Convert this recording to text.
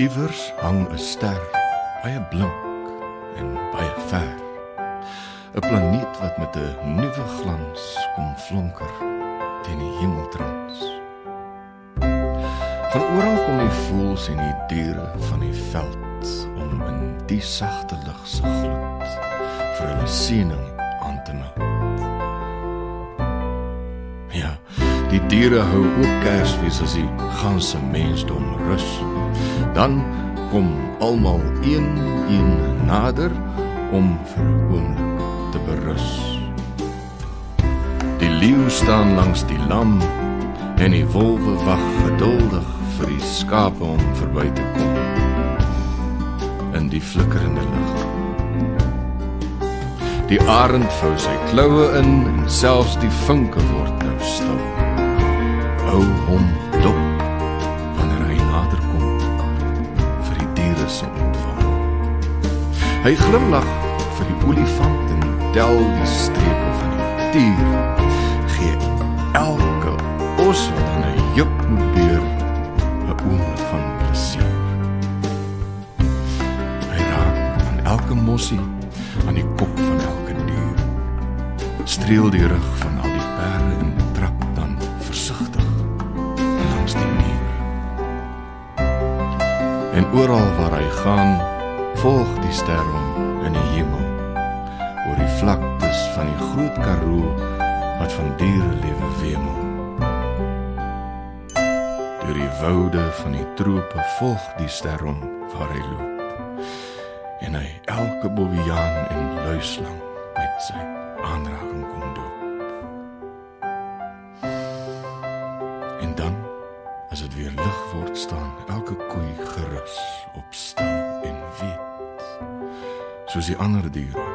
Iewers hang 'n ster, baie blink en baie ver. 'n Planeet wat met 'n nuwe glans kom flonker teen die hemeltrans. Van oral kom die voëls en die diere van die veld om in die sagte lig se gloed vir hulle seëning aan te meld. Ja, die diere hou ook Kersfees as die ganse mensdom rus. Dan kom almal een nader om vir 'n oomblik te berus. Die leeu staan langs die lam en die wolwe wag geduldig vir die skape om verby te kom in die flikkerende lig. Die arend vou sy kloue in en selfs die vinke word nou stil. Hou hom dop wanneer hy nader kom vir die diere se ontvang. Hy glimlag vir die olifant en tel die strepe van die tier. Gee elke os wat aan 'n juk moet beer 'n oomblik van plesier. Hy raak aan elke mossie, aan die kop van elke dier. Streel die rug van al die perde en trap dan versigtig langs die muur. En oral waar hy gaan, volg die ster hom in die hemel, oor die vlaktes van die groot Karoo wat van dierelewe wemel. Deur die woude van die trope volg die ster hom waar hy loop, en hy elke bobbejaan en luislang met sy aanraking kom doop. En dan, as dit weer lig word, staan elke koei gerus op stal en weet, soos die ander diere,